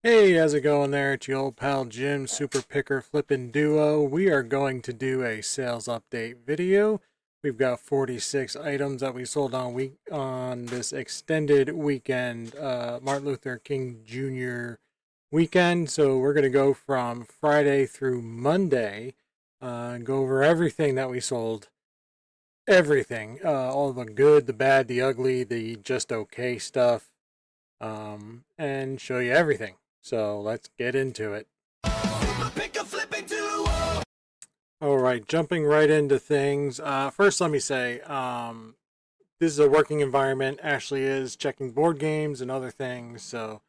Hey, how's it going there? It's your old pal Jim, Super Picker Flippin' Duo. We are going to do a sales update video. We've got 46 items that we sold on this extended weekend, Martin Luther King Jr. weekend. So we're going to go from Friday through Monday and go over everything that we sold. Everything. All the good, the bad, the ugly, the just okay stuff, and show you everything. So let's get into it. All right, jumping right into things. First, let me say this is a working environment. Ashley is checking board games and other things. So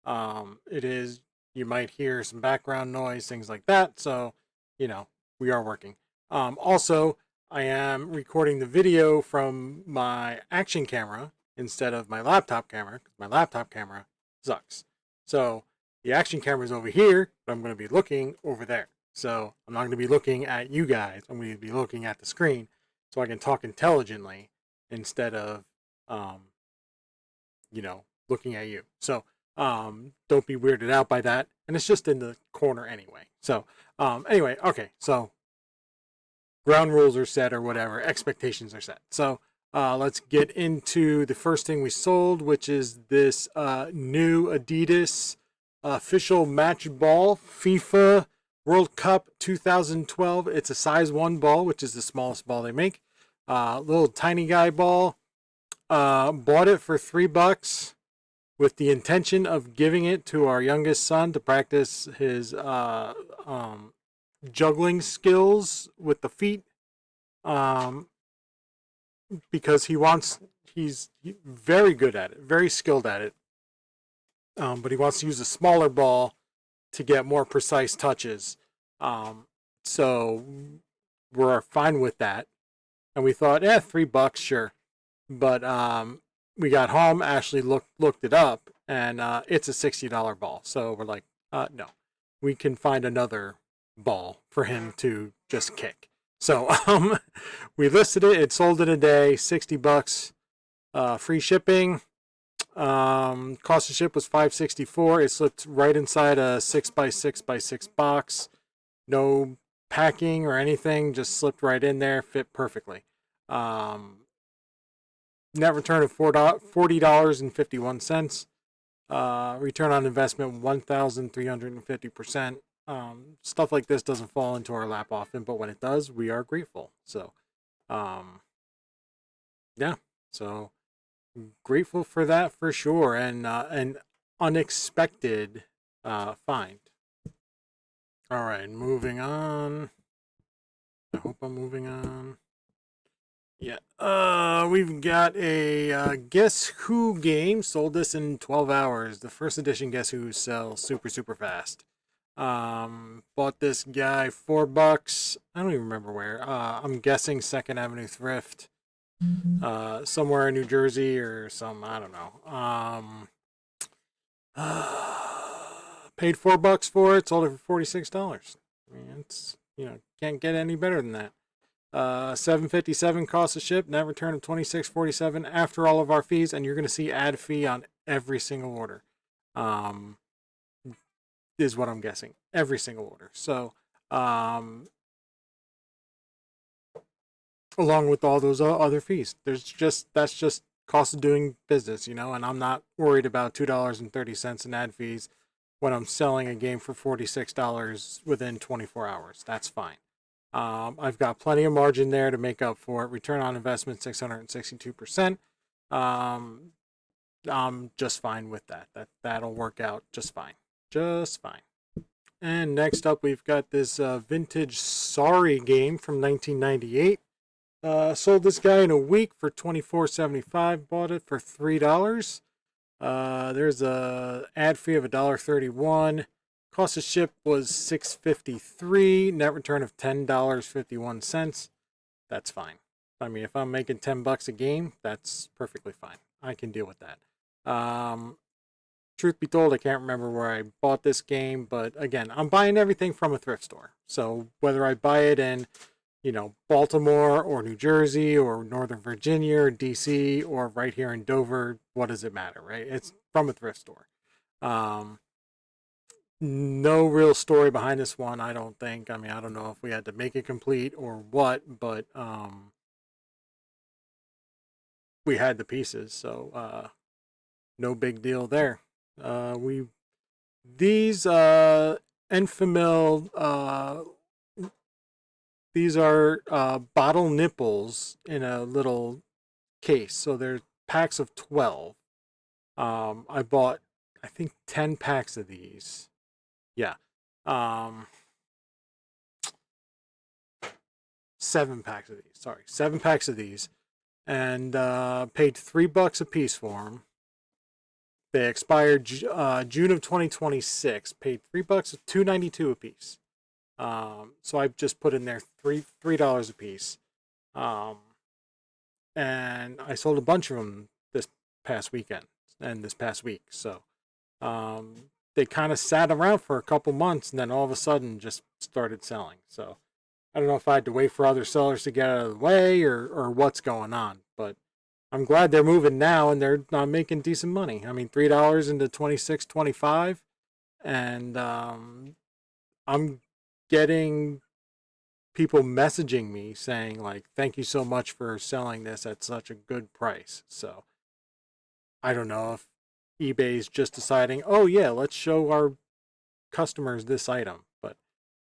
it is, you might hear some background noise, things like that. So, we are working. Also, I am recording the video from my action camera instead of my laptop camera because my laptop camera sucks. So the action camera is over here, but I'm going to be looking over there. So I'm not going to be looking at you guys. I'm going to be looking at the screen so I can talk intelligently instead of, um, looking at you. So don't be weirded out by that. And it's just in the corner anyway. So anyway, okay. So ground rules are set or whatever. Expectations are set. So let's get into the first thing we sold, which is this new Adidas official match ball, FIFA World Cup 2012. It's a size 1 ball, which is the smallest ball they make. Little tiny guy ball. Bought it for $3 with the intention of giving it to our youngest son to practice his juggling skills with the feet. Um, because he's very good at it, very skilled at it. But he wants to use a smaller ball to get more precise touches. So we're fine with that. And we thought, $3, sure. But we got home. Ashley looked it up, and it's a $60 ball. So we're like, no, we can find another ball for him to just kick. So we listed it. It sold in a day, $60, free shipping. Cost of ship was $5.64. It slipped right inside a 6x6x6 box. No packing or anything, just slipped right in there, fit perfectly. Net return of $40.51. Return on investment 1,350%. Stuff like this doesn't fall into our lap often, but when it does, we are grateful. So, yeah. So grateful for that for sure, and an unexpected find. All right, moving on. I hope I'm moving on. Yeah. We've got a Guess Who game. Sold this in 12 hours. The first edition Guess Who sells super fast. Bought this guy $4. I don't even remember where. I'm guessing Second Avenue Thrift. Somewhere in New Jersey or some, I don't know. Paid $4 for it. Sold it for $46. I mean, it's, can't get any better than that. 757 cost of ship, net return of 26.47 after all of our fees, and you're going to see ad fee on every single order. Is what I'm guessing. Every single order. So, along with all those other fees, that's just cost of doing business, and I'm not worried about $2.30 in ad fees when I'm selling a game for $46 within 24 hours. That's fine. I've got plenty of margin there to make up for it. Return on investment 662%. I'm just fine with that. That'll work out just fine. Just fine. And next up, we've got this vintage Sorry game from 1998. Sold this guy in a week for $24.75. Bought it for $3. There's a ad fee of $1.31. Cost of ship was $6.53. Net return of $10.51. That's fine. I mean, if I'm making $10 a game, that's perfectly fine. I can deal with that. Truth be told, I can't remember where I bought this game, but again, I'm buying everything from a thrift store. So whether I buy it in, Baltimore or New Jersey or Northern Virginia or DC or right here in Dover, what does it matter, right? It's from a thrift store. no real story behind this one, I don't think. I mean, I don't know if we had to make it complete or what, but we had the pieces, so no big deal there. We these Enfamil these are bottle nipples in a little case, so they're packs of 12. I bought, I think, 10 packs of these. Yeah. Um, 7 packs of these. Sorry, 7 packs of these, and paid $3 a piece for them. They expired June of 2026. Paid $3, $2.92 a piece. So I just put in there $3 a piece. And I sold a bunch of them this past weekend and this past week. So they kind of sat around for a couple months and then all of a sudden just started selling. So I don't know if I had to wait for other sellers to get out of the way or what's going on, but I'm glad they're moving now and they're making decent money. I mean, $3 into 26.25, and I'm getting people messaging me saying like, "Thank you so much for selling this at such a good price." So I don't know if eBay's just deciding, "Oh yeah, let's show our customers this item," but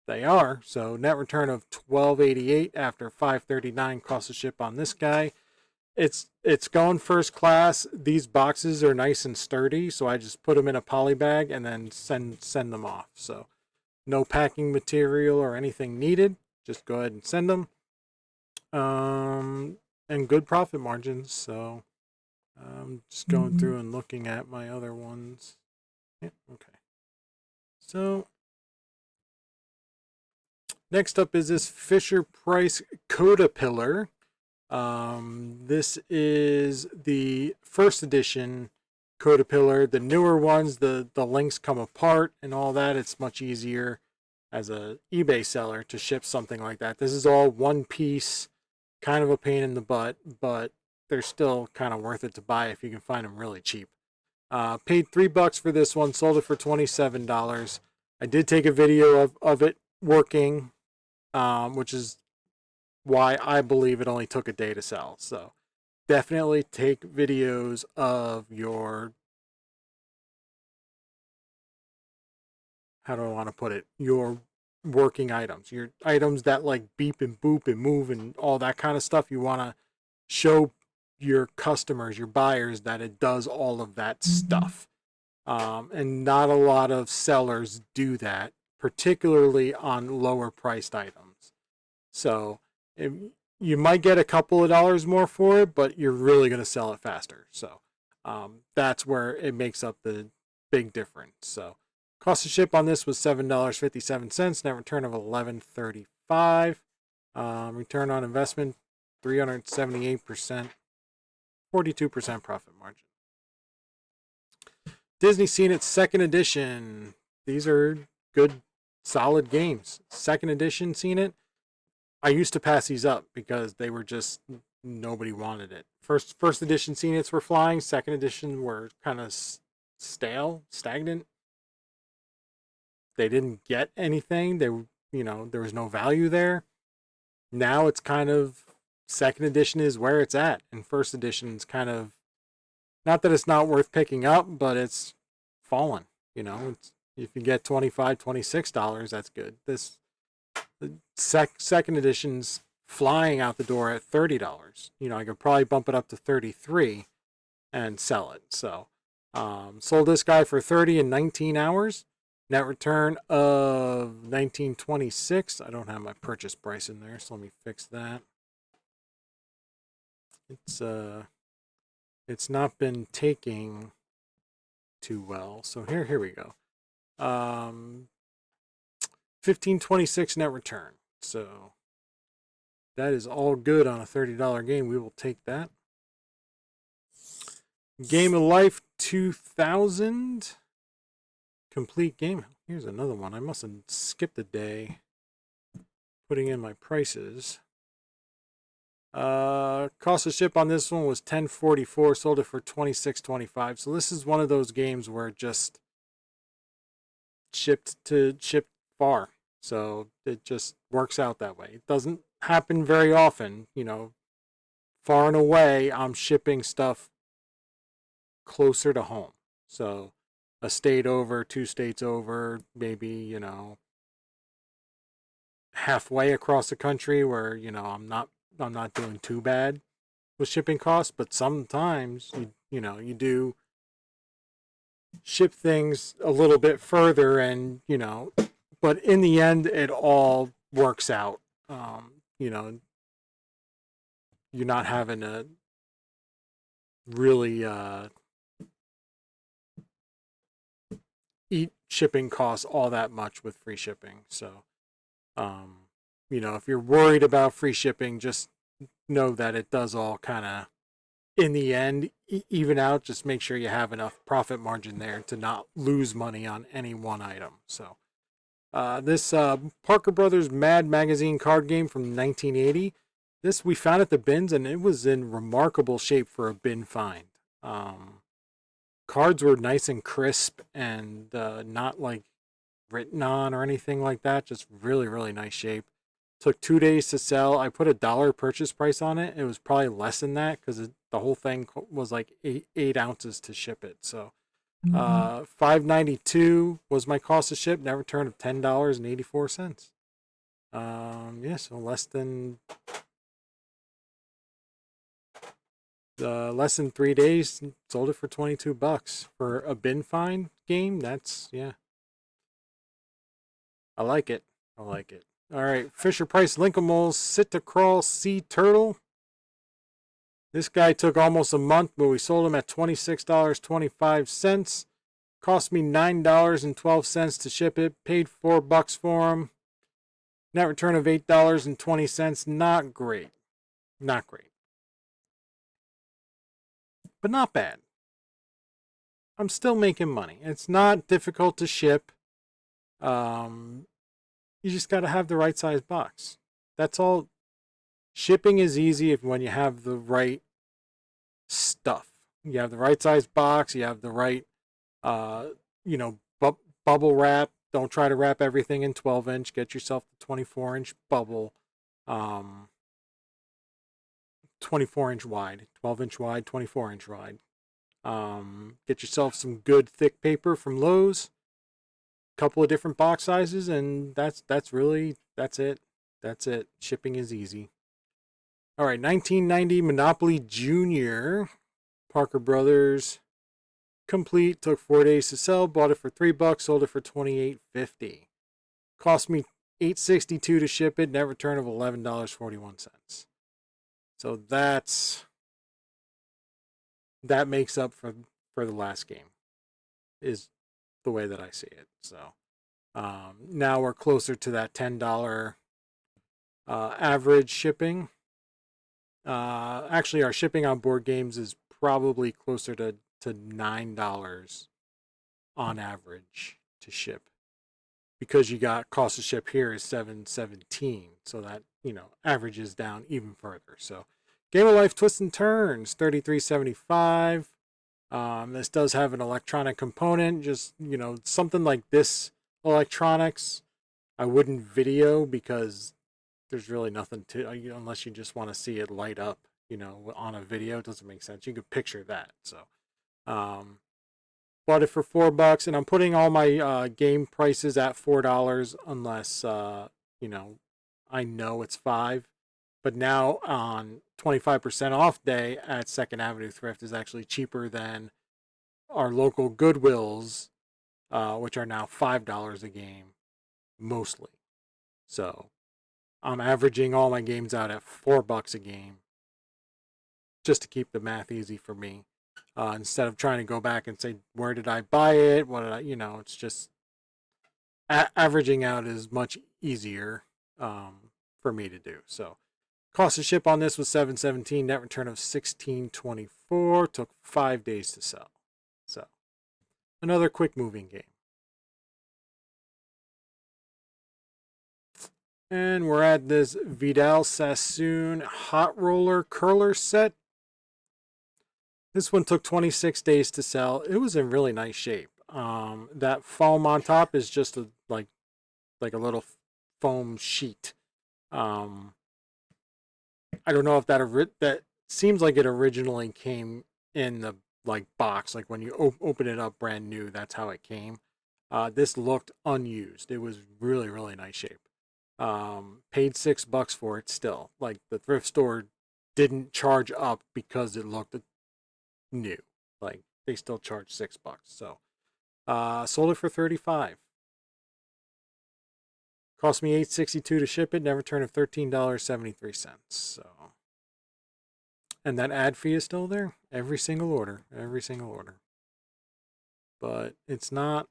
they are. So net return of $12.88 after $5.39 cost of ship on this guy. It's going first class. These boxes are nice and sturdy, so I just put them in a poly bag and then send them off. So no packing material or anything needed. Just go ahead and send them. And good profit margins. So I'm just going through and looking at my other ones. Yeah, okay. So next up is this Fisher Price Caterpillar. This is the first edition Caterpillar. The newer ones, the links come apart and all that. It's much easier as a eBay seller to ship something like that. This is all one piece, kind of a pain in the butt, but they're still kind of worth it to buy if you can find them really cheap. Paid $3 for this one, sold it for $27. I did take a video of it working, which is why I believe it only took a day to sell. So definitely take videos of your, how do I want to put it, your working items, your items that like beep and boop and move and all that kind of stuff. You want to show your customers, your buyers, that it does all of that stuff. And not a lot of sellers do that, particularly on lower priced items. So you might get a couple of dollars more for it, but you're really going to sell it faster. So that's where it makes up the big difference. So cost of ship on this was $7.57, net return of $11.35. Return on investment 378%, 42% profit margin. Disney Scene It second edition. These are good, solid games. Second edition Scene It. I used to pass these up because they were just, nobody wanted it. First edition Scene Its were flying. Second edition were kind of stale, stagnant. They didn't get anything. There was no value there. Now it's kind of, second edition is where it's at, and first edition is kind of, not that it's not worth picking up, but it's fallen. If you get $25, $26, that's good. The second edition's flying out the door at $30. I could probably bump it up to $33 and sell it. So sold this guy for $30 in 19 hours. Net return of $19.26. I don't have my purchase price in there, so let me fix that. It's not been taking too well. So here we go. $15.26 net return. So that is all good on a $30 game. We will take that. Game of Life 2000. Complete game. Here's another one. I must have skipped a day putting in my prices. Cost of ship on this one was $10.44. Sold it for $26.25. So this is one of those games where just shipped far. So it just works out that way. It doesn't happen very often, far and away. I'm shipping stuff closer to home. So a state over, 2 states over, maybe, halfway across the country where, I'm not doing too bad with shipping costs, but sometimes you do ship things a little bit further and, but in the end it all works out. You're not having to really eat shipping costs all that much with free shipping. So, if you're worried about free shipping, just know that it does all kind of, in the end, even out. Just make sure you have enough profit margin there to not lose money on any one item. So, this Parker Brothers Mad Magazine card game from 1980. This we found at the bins, and it was in remarkable shape for a bin find. Cards were nice and crisp and not like written on or anything like that. Just really, really nice shape. Took 2 days to sell. I put $1 purchase price on it. It was probably less than that because the whole thing was like eight ounces to ship it. So $5.92 was my cost to ship. Net return of $10.84. So less than 3 days. Sold it for $22 for a bin find game. That's I like it. All right, Fisher Price Linkamoles Sit to Crawl Sea Turtle. This guy took almost a month, but we sold him at $26.25. Cost me $9.12 to ship it. Paid $4 for him. Net return of $8.20. Not great. But not bad. I'm still making money. It's not difficult to ship. You just got to have the right size box. That's all. Shipping is easy when you have the right stuff. You have the right size box. You have the right, bubble wrap. Don't try to wrap everything in 12-inch. Get yourself the 24-inch bubble. 24-inch wide, 12-inch wide, 24-inch wide. Get yourself some good thick paper from Lowe's. Couple of different box sizes, and that's it. Shipping is easy. All right, 1990 Monopoly Junior, Parker Brothers, complete. Took 4 days to sell. Bought it for $3. Sold it for $28.50. Cost me $8.62 to ship it. Net return of $11.41. So that makes up for the last game. Is the way that I see it. So now we're closer to that $10 average shipping. Actually, our shipping on board games is probably closer to $9 on average to ship, because you got cost to ship here is $7.17, so that averages down even further. So Game of Life Twists and Turns, $33.75. This does have an electronic component. Just, something like this electronics, I wouldn't video because there's really nothing to, unless you just want to see it light up, on a video. It doesn't make sense. You could picture that. So, bought it for $4, and I'm putting all my game prices at $4 unless, I know it's $5. But now on 25% off day at 2nd Avenue Thrift is actually cheaper than our local Goodwills, which are now $5 a game, mostly. So I'm averaging all my games out at $4 a game, just to keep the math easy for me. Instead of trying to go back and say, where did I buy it? What did I, it's just averaging out is much easier for me to do. So cost of ship on this was $7.17. Net return of $16.24. Took 5 days to sell. So another quick moving game. And we're at this Vidal Sassoon Hot Roller Curler set. This one took 26 days to sell. It was in really nice shape. That foam on top is just a like a little foam sheet. I don't know if that seems like it originally came in the like box, like when you open it up brand new. That's how it came. This looked unused. It was really really nice shape. Paid $6 for it still. Like the thrift store didn't charge up because it looked new. Like they still charged $6. So sold it for 35. Cost me $8.62 to ship it. Net return of $13.73. So, and that ad fee is still there. Every single order. Every single order. But it's not.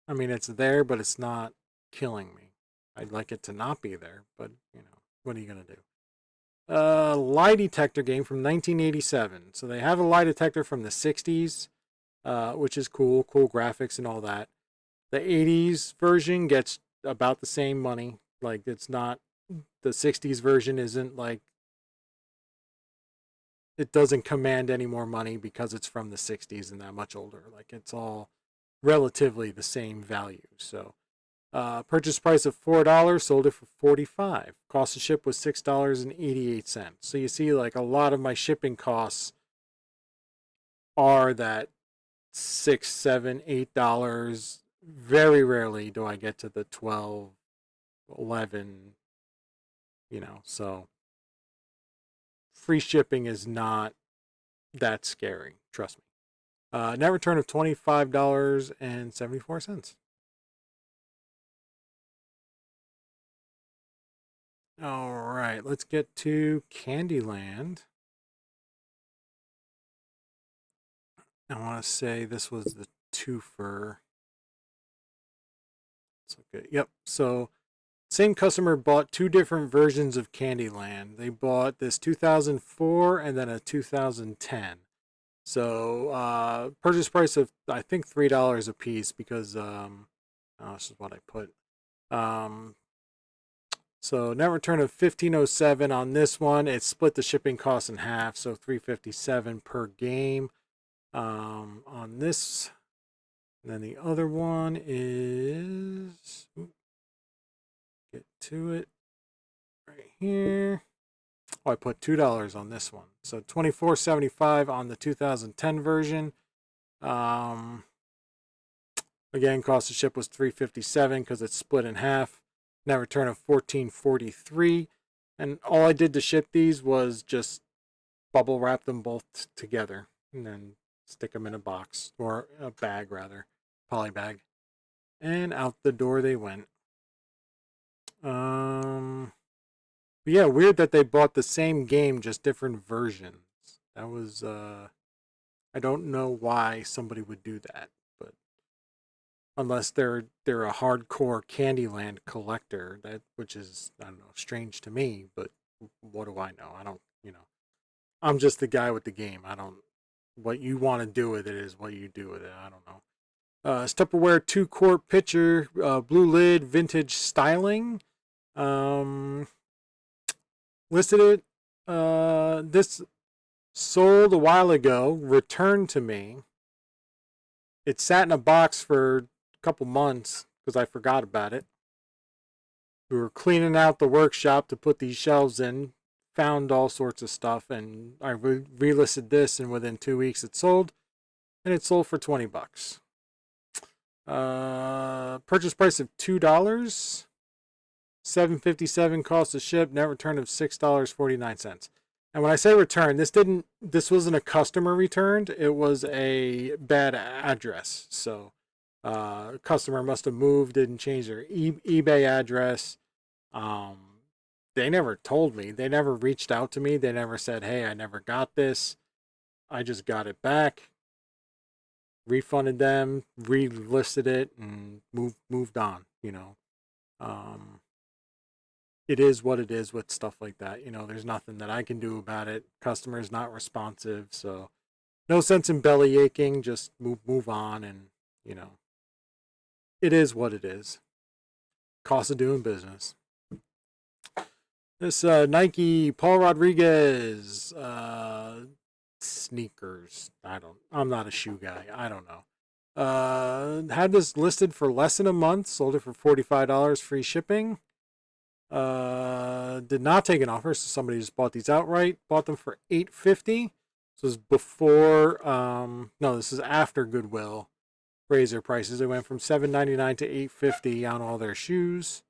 I mean, it's there, but it's not killing me. I'd like it to not be there, but you know, what are you gonna do? Lie detector game from 1987. So they have a lie detector from the 60s, which is cool. Cool graphics and all that. The 80s version gets about the same money. Like it's not, the 60s version isn't like, it doesn't command any more money because it's from the 60s and that much older. Like it's all relatively the same value. So purchase price of $4, sold it for 45. Cost to ship was $6.88. So you see, like a lot of my shipping costs are that $6, $7, $8. Very rarely do I get to the 12, 11. You know, so free shipping is not that scary. Trust me. Net return of $25.74. All right, let's get to Candyland. I want to say this was the twofer. It's okay. Yep. So, same customer bought two different versions of Candyland. They bought this 2004 and then a 2010. So, purchase price of I think $3 a piece because this is what I put. So net return of 1507 on this one. It split the shipping cost in half, so $357 per game on this. And then the other one is, get to it right here. Oh, I put $2 on this one, so $24.75 on the 2010 version. Again, cost of ship was $357 because it's split in half. Net return of $14.43, and all I did to ship these was just bubble wrap them both together and then stick them in a box, or a bag rather, poly bag, and out the door they went. Yeah, weird that they bought the same game, just different versions. That was I don't know why somebody would do that, but unless they're a hardcore Candyland collector, that which is, I don't know, strange to me, but what do I know? I don't, you know. I'm just the guy with the game. I don't, what you want to do with it is what you do with it. I don't know. Tupperware 2-quart pitcher, blue lid, vintage styling. Listed it. This sold a while ago, returned to me. It sat in a box for a couple months because I forgot about it. We were cleaning out the workshop to put these shelves in, found all sorts of stuff, and I relisted this, and within 2 weeks it sold, and it sold for $20. Purchase price of $2, $7.57 cost to ship, net return of $6.49. And when I say return, this wasn't a customer returned, it was a bad address. So customer must have moved, didn't change their eBay address. They never told me. They never reached out to me. They never said, hey, I never got this. I just got it back, refunded them, relisted it, and moved on, you know. It is what it is with stuff like that. You know, there's nothing that I can do about it. Customer's not responsive, so no sense in belly aching. Just move on, and you know, it is what it is. Cost of doing business. This Nike Paul Rodriguez sneakers. I'm not a shoe guy. I don't know. Had this listed for less than a month, sold it for $45, free shipping. Did not take an offer, so somebody just bought these outright. Bought them for $8.50. This was before, no, this is after Goodwill raised their prices. It went from $7.99 to $8.50 on all their shoes.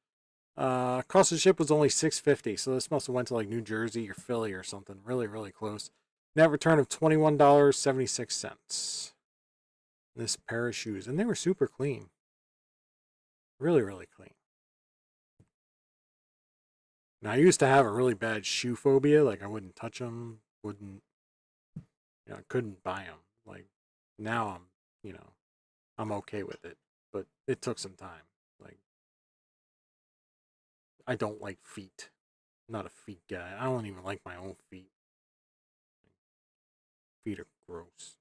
Cost of ship was only $6.50, so this must have went to like New Jersey or Philly or something. Really, really close. Net return of $21.76. This pair of shoes, and they were super clean. Really, really clean. Now, I used to have a really bad shoe phobia. Like, I wouldn't touch them, I couldn't buy them. Like, now I'm okay with it. But it took some time. Like, I don't like feet. I'm not a feet guy. I don't even like my own feet. Feet are gross.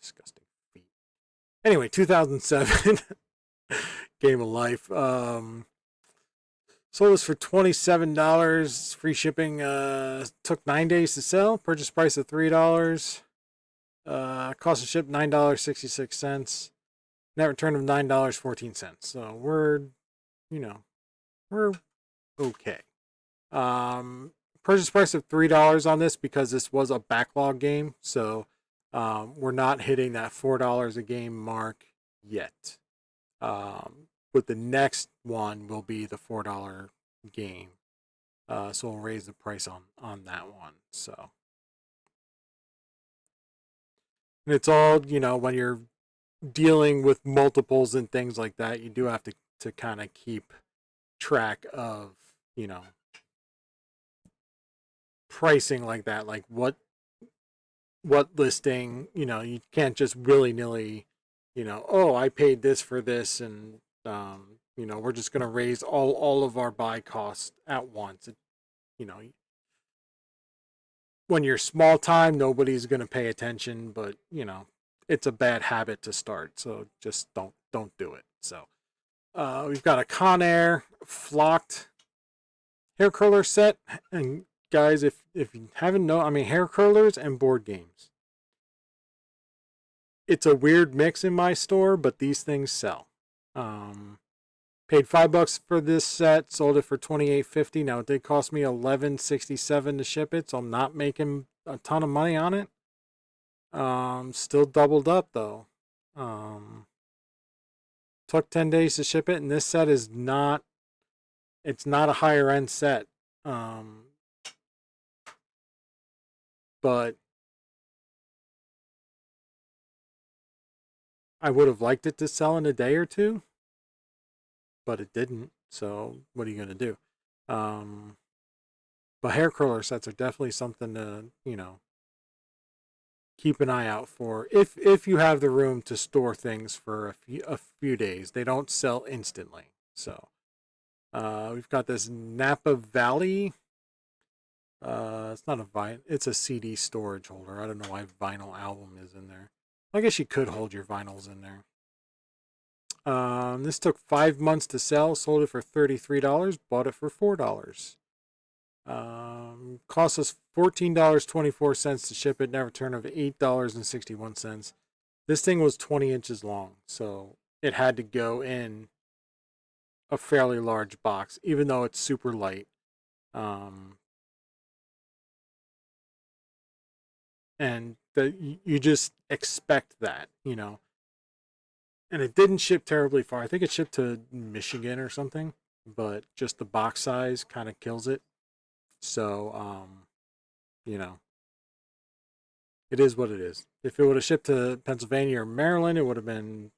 Disgusting feet. Anyway, 2007 Game of Life. Sold this for $27. Free shipping. Took 9 days to sell. Purchase price of $3. Cost of ship $9.66. Net return of $9.14. So we're okay. Purchase price of $3 on this because this was a backlog game. So we're not hitting that $4 a game mark yet. But the next one will be the $4 game. So we'll raise the price on that one. So, and it's all, when you're dealing with multiples and things like that, you do have to kind of keep track of, pricing like that. Like what listing, you can't just willy-nilly, oh, I paid this for this, and we're just going to raise all of our buy costs at once. When you're small time, nobody's going to pay attention, but it's a bad habit to start. So just don't do it. So we've got a Conair flocked hair curler set, and guys, if you haven't known, hair curlers and board games. It's a weird mix in my store, but these things sell. Paid $5 for this set, sold it for $28.50. Now it did cost me $11.67 to ship it, so I'm not making a ton of money on it. Still doubled up though. Took 10 days to ship it, and this set is not. It's not a higher end set. But I would have liked it to sell in a day or two, but it didn't. So what are you going to do? But hair curler sets are definitely something to, keep an eye out for if you have the room to store things for a few days. They don't sell instantly. So we've got this Napa Valley. It's not a vinyl. It's a CD storage holder. I don't know why vinyl album is in there. I guess you could hold your vinyls in there. This took 5 months to sell. Sold it for $33. Bought it for $4. Cost us $14.24 to ship it. Net return of $8.61. This thing was 20 inches long, so it had to go in a fairly large box, even though it's super light. And you just expect that, And it didn't ship terribly far. I think it shipped to Michigan or something, but just the box size kind of kills it. So, it is what it is. If it would have shipped to Pennsylvania or Maryland, it would have been,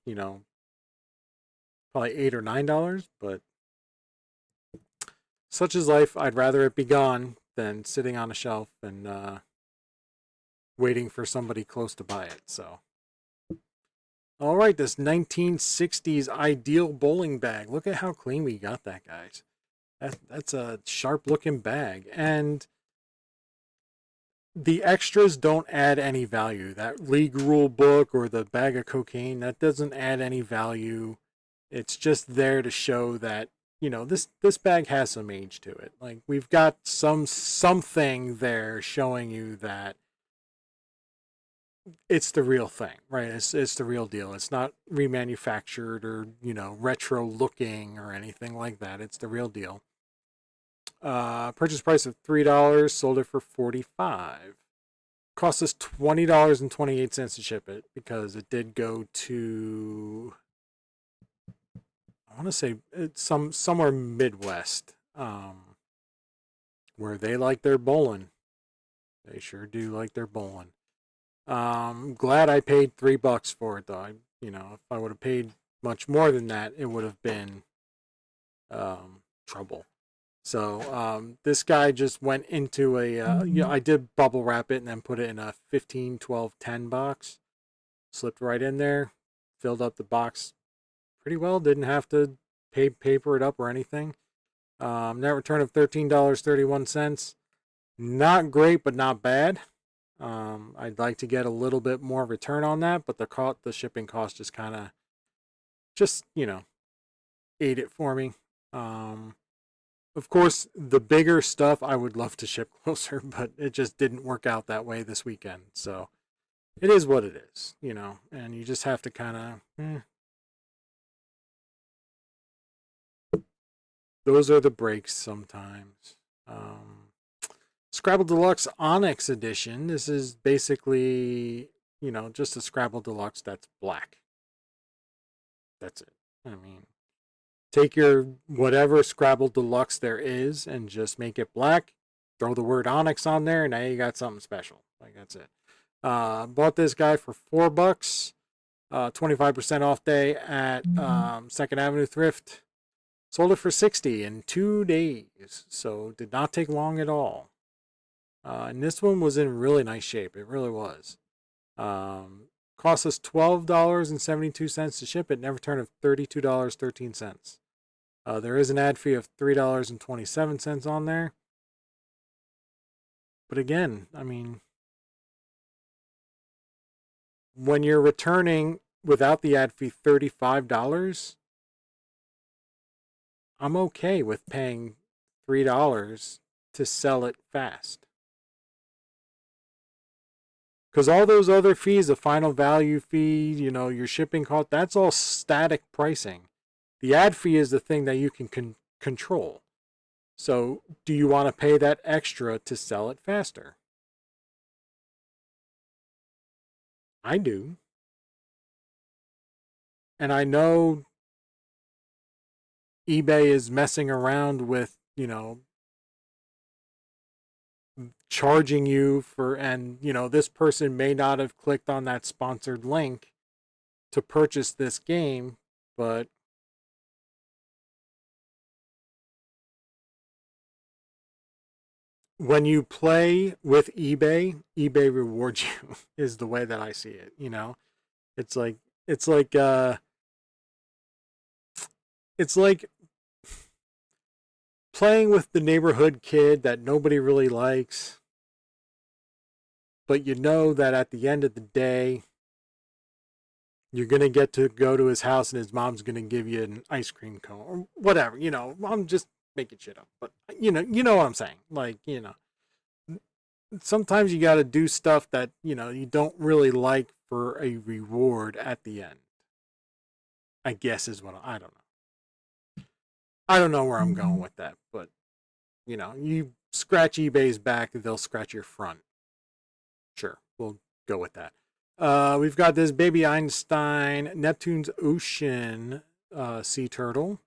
probably $8 or $9. But such is life. I'd rather it be gone than sitting on a shelf and waiting for somebody close to buy it. So, all right, this 1960s Ideal bowling bag. Look at how clean we got that, guys. That's a sharp looking bag, and the extras don't add any value. That league rule book or the bag of cocaine, that doesn't add any value. It's just there to show that, this bag has some age to it. Like, we've got something there showing you that it's the real thing, right? It's the real deal. It's not remanufactured or, retro looking or anything like that. It's the real deal. Purchase price of $3, sold it for $45. Cost us $20.28 to ship it because it did go to, I want to say it's somewhere Midwest, where they like their bowling. They sure do like their bowling. Glad I paid $3 for it though. If I would have paid much more than that, it would have been trouble. So this guy just went into a, I did bubble wrap it and then put it in a 15, 12, 10 box. Slipped right in there, filled up the box pretty well. Didn't have to paper it up or anything. Net return of $13.31. Not great, but not bad. I'd like to get a little bit more return on that, but the shipping cost just kind of ate it for me. Of course, the bigger stuff I would love to ship closer, but it just didn't work out that way this weekend. So it is what it is, and you just have to kind of, those are the breaks sometimes. Scrabble Deluxe Onyx Edition. This is basically, just a Scrabble Deluxe that's black. That's it. I mean, take your whatever Scrabble Deluxe there is and just make it black. Throw the word Onyx on there, and now you got something special. Like, that's it. Bought this guy for $4. 25% off day at 2nd Avenue Thrift. Sold it for $60 in 2 days. So did not take long at all. And this one was in really nice shape. It really was. Cost us $12.72 to ship it. Net return of $32.13. There is an ad fee of $3.27 on there. But again, I mean, when you're returning without the ad fee $35, I'm okay with paying $3 to sell it fast. Because all those other fees, the final value fee, your shipping cost, that's all static pricing. The ad fee is the thing that you can control. So do you want to pay that extra to sell it faster? I do. And I know eBay is messing around with, charging you for, and this person may not have clicked on that sponsored link to purchase this game, but when you play with eBay rewards you is the way that I see it. It's like it's like it's like playing with the neighborhood kid that nobody really likes, but that at the end of the day, you're going to get to go to his house and his mom's going to give you an ice cream cone or whatever. I'm just making shit up, but you know what I'm saying. Like, sometimes you got to do stuff that, you don't really like for a reward at the end. I guess is what I don't know. I don't know where I'm going with that, but you scratch eBay's back, they'll scratch your front. Sure, we'll go with that. We've got this Baby Einstein Neptune's Ocean sea turtle.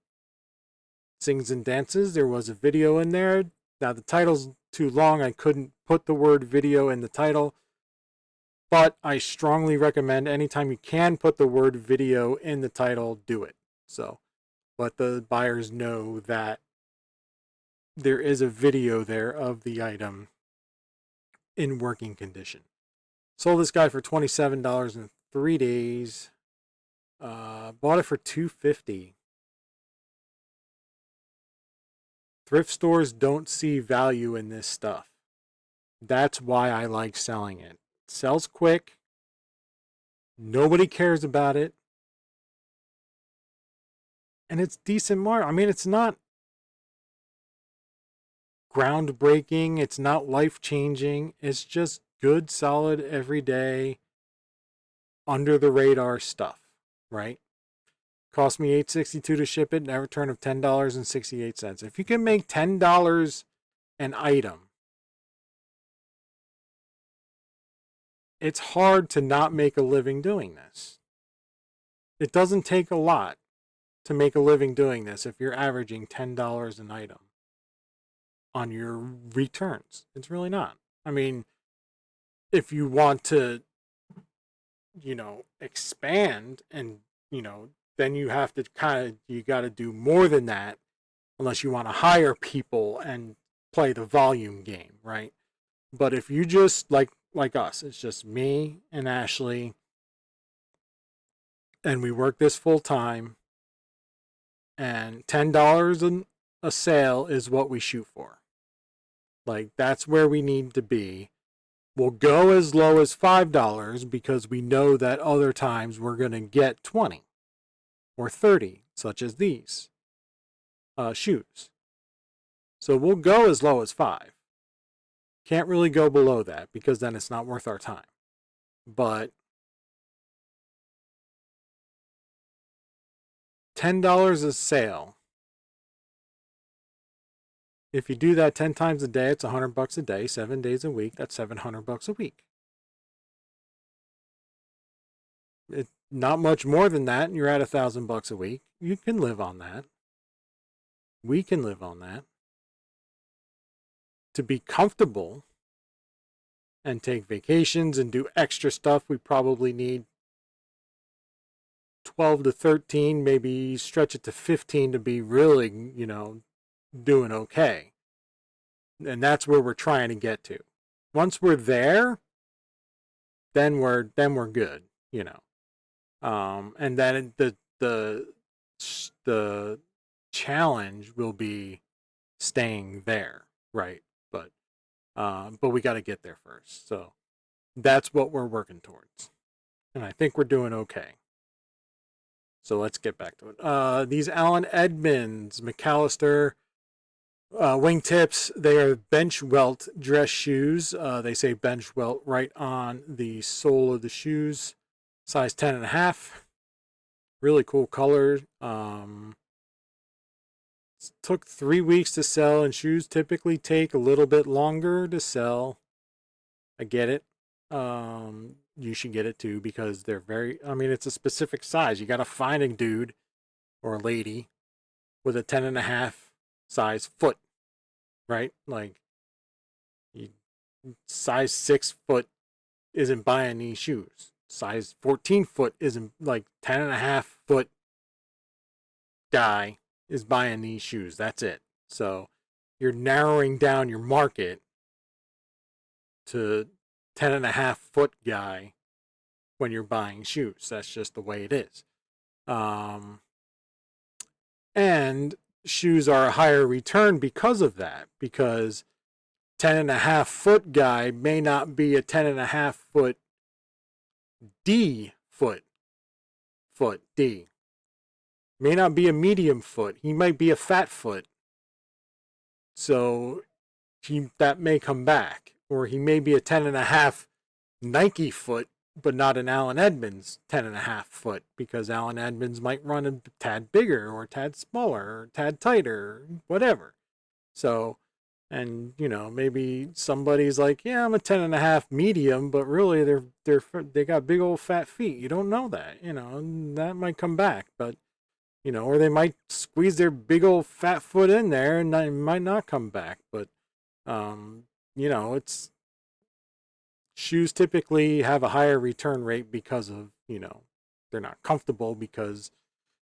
Sings and dances. There was a video in there. Now the title's too long. I couldn't put the word video in the title, but I strongly recommend anytime you can put the word video in the title, do it. So let the buyers know that there is a video there of the item in working condition. Sold this guy for $27 in 3 days. Bought it for $2.50. Thrift stores don't see value in this stuff. That's why I like selling it. It sells quick. Nobody cares about it. And it's decent mark. I mean, it's not groundbreaking. It's not life-changing. It's just good, solid, everyday under the radar stuff, right? Cost me $8.62 to ship it, net return of $10.68. If you can make $10 an item, it's hard to not make a living doing this. It doesn't take a lot to make a living doing this if you're averaging $10 an item on your returns. It's really not. I mean, if you want to, expand and, then you have to you got to do more than that unless you want to hire people and play the volume game, right? But if you just like us, it's just me and Ashley, and we work this full time, and $10 a sale is what we shoot for. Like, that's where we need to be. We'll go as low as $5 because we know that other times we're going to get 20 or 30, such as these shoes. So we'll go as low as 5. Can't really go below that because then it's not worth our time. But $10 a sale. If you do that 10 times a day, it's $100 a day, 7 days a week. That's $700 a week. It's not much more than that, and you're at $1,000 a week. You can live on that. We can live on that. To be comfortable and take vacations and do extra stuff, we probably need 12 to 13, maybe stretch it to 15 to be really, doing okay. And that's where we're trying to get to. Once we're there, then we're good, and then the challenge will be staying there, right? But we got to get there first. So that's what we're working towards. And I think we're doing okay. So let's get back to it. These Allen Edmonds, McAllister wingtips, they are bench welt dress shoes. They say bench welt right on the sole of the shoes. Size 10.5. Really cool color. Took 3 weeks to sell, and shoes typically take a little bit longer to sell. I get it. You should get it too because they're it's a specific size. You got to find a dude or a lady with a 10.5 size foot, right? Like, size 6 foot isn't buying these shoes. Size 14 foot isn't, like, 10.5 foot guy is buying these shoes. That's it. So you're narrowing down your market to 10.5 foot guy when you're buying shoes. That's just the way it is. And shoes are a higher return because of that, because 10.5 foot guy may not be a 10.5 foot D foot D. May not be a medium foot. He might be a fat foot. So that may come back. Or he may be a 10.5 Nike foot, but not an Allen Edmonds 10.5 foot, because Allen Edmonds might run a tad bigger or a tad smaller or a tad tighter, whatever. So, and maybe somebody's like, yeah, I'm a 10.5 medium, but really they got big old fat feet. You don't know that, that might come back, but or they might squeeze their big old fat foot in there and it might not come back. But it's shoes typically have a higher return rate because of, they're not comfortable because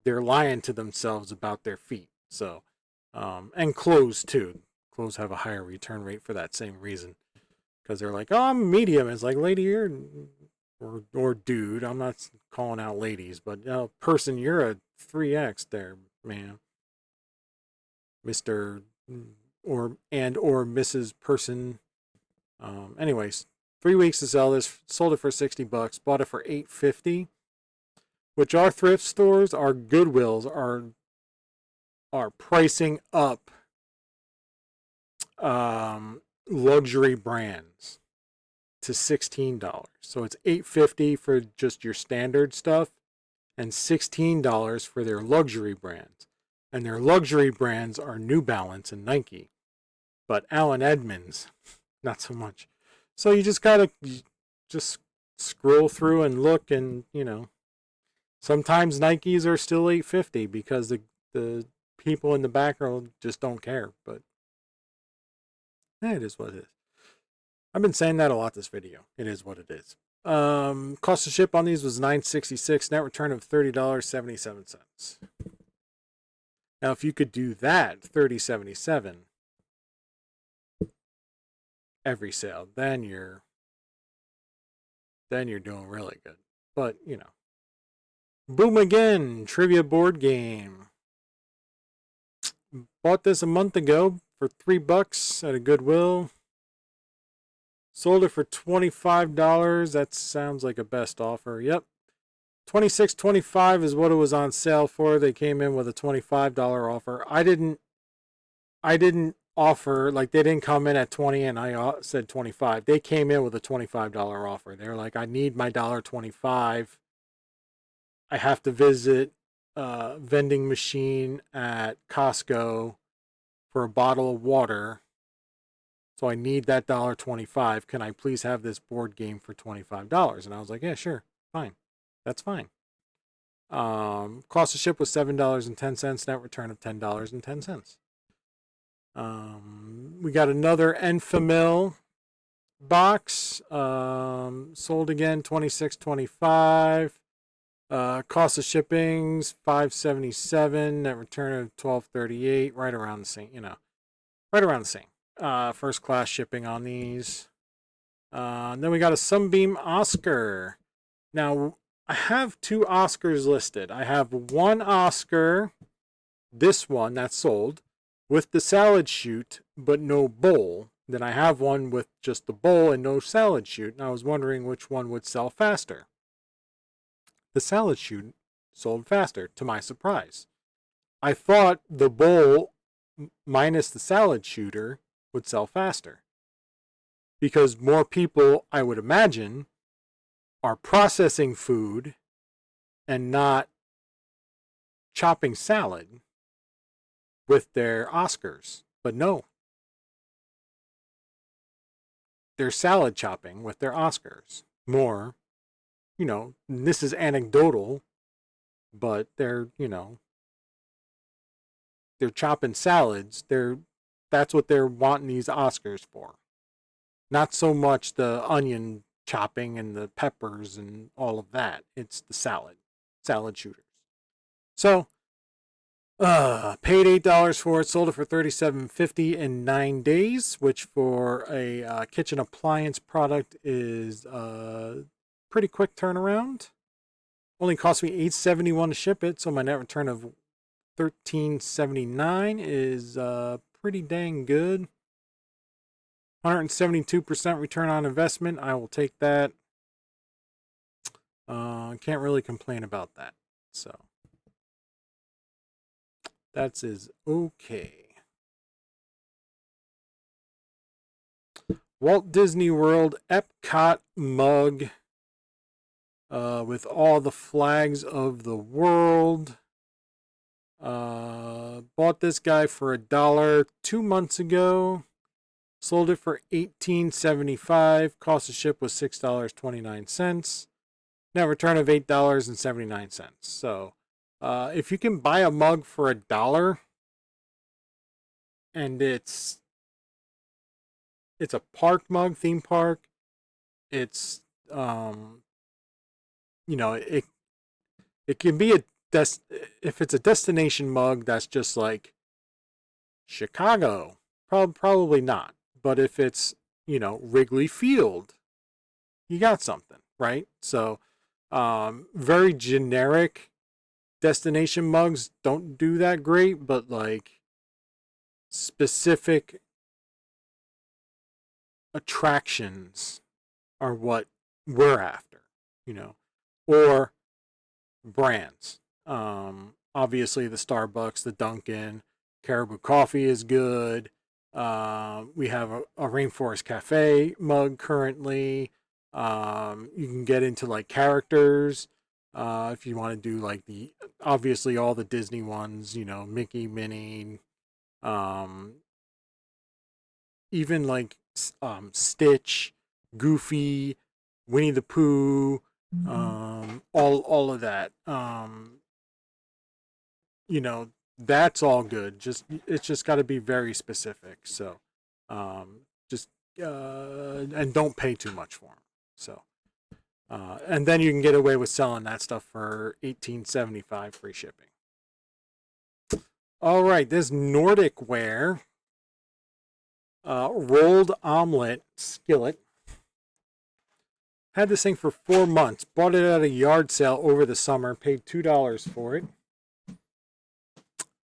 they're lying to themselves about their feet. So, and clothes too. Clothes have a higher return rate for that same reason. Because they're like, oh, I'm medium. It's like, lady, you're, or dude, I'm not calling out ladies, but person, you're a 3X there, man. Mr. or Mrs. Person. Anyways, 3 weeks to sell this. Sold it for $60. Bought it for $8.50. Which our thrift stores, our Goodwills are pricing up luxury brands to $16. So it's $8.50 for just your standard stuff and $16 for their luxury brands. And their luxury brands are New Balance and Nike. But Allen Edmonds, not so much. So you just gotta just scroll through and look, and sometimes Nikes are still $8.50 because the people in the background just don't care. But it is what it is. I've been saying that a lot this video. It is what it is. Cost to ship on these was $9.66. Net return of $30.77. Now, if you could do that, $30.77 every sale, then you're doing really good. But Boom Again trivia board game. Bought this a month ago for $3 at a Goodwill. Sold it for $25. That sounds like a best offer. Yep. $26.25 is what it was on sale for. They came in with a $25 offer. I didn't offer, like, they didn't come in at 20 and I said 25. They came in with a $25 offer. They're like, I need my $1.25. I have to visit a vending machine at Costco for a bottle of water. So I need that $1.25. Can I please have this board game for $25? And I was like, yeah, sure. Fine. That's fine. Cost of ship was $7.10. Net return of $10.10. We got another Enfamil box. Sold again, $26.25. Cost of shipping's $5.77. Net return of $12.38. Right around the same. Right around the same. First class shipping on these. Then we got a Sunbeam Oscar. Now, I have 2 Oscars listed. I have one Oscar, this one that's sold, with the salad chute, but no bowl. Then I have one with just the bowl and no salad chute. And I was wondering which one would sell faster. The salad chute sold faster, to my surprise. I thought the bowl minus the salad shooter would sell faster, because more people, I would imagine, are processing food and not chopping salad with their Oscars. But no, they're salad chopping with their Oscars more. This is anecdotal, but they're chopping salads. That's what they're wanting these Oscars for. Not so much the onion chopping and the peppers and all of that. It's the salad shooters. So, paid $8 for it, sold it for $37.50 in 9 days, which for a kitchen appliance product is a pretty quick turnaround. Only cost me $8.71 to ship it, so my net return of $13.79 is pretty dang good. 172% return on investment. I will take that. Can't really complain about that. So that's is okay. Walt Disney World Epcot mug with all the flags of the world. Bought this guy for $1 2 months ago. Sold it for $18.75. Cost of ship was $6.29. Net return of $8.79. So, if you can buy a mug for $1 and it's a park mug, theme park, it's it can be if it's a destination mug that's just like Chicago, probably not. But if it's, Wrigley Field, you got something, right? So, very generic destination mugs don't do that great, but like specific attractions are what we're after, or brands. Obviously the Starbucks, the Dunkin', Caribou Coffee is good. We have a Rainforest Cafe mug currently. You can get into like characters. If you want to do like obviously all the Disney ones, Mickey, Minnie, um, even like Stitch, Goofy, Winnie the Pooh, all of that. You know, that's all good. It's just got to be very specific. So, just and don't pay too much for them. So, and then you can get away with selling that stuff for $18.75 free shipping. All right, this Nordic ware rolled omelet skillet. Had this thing for 4 months. Bought it at a yard sale over the summer. Paid $2 for it.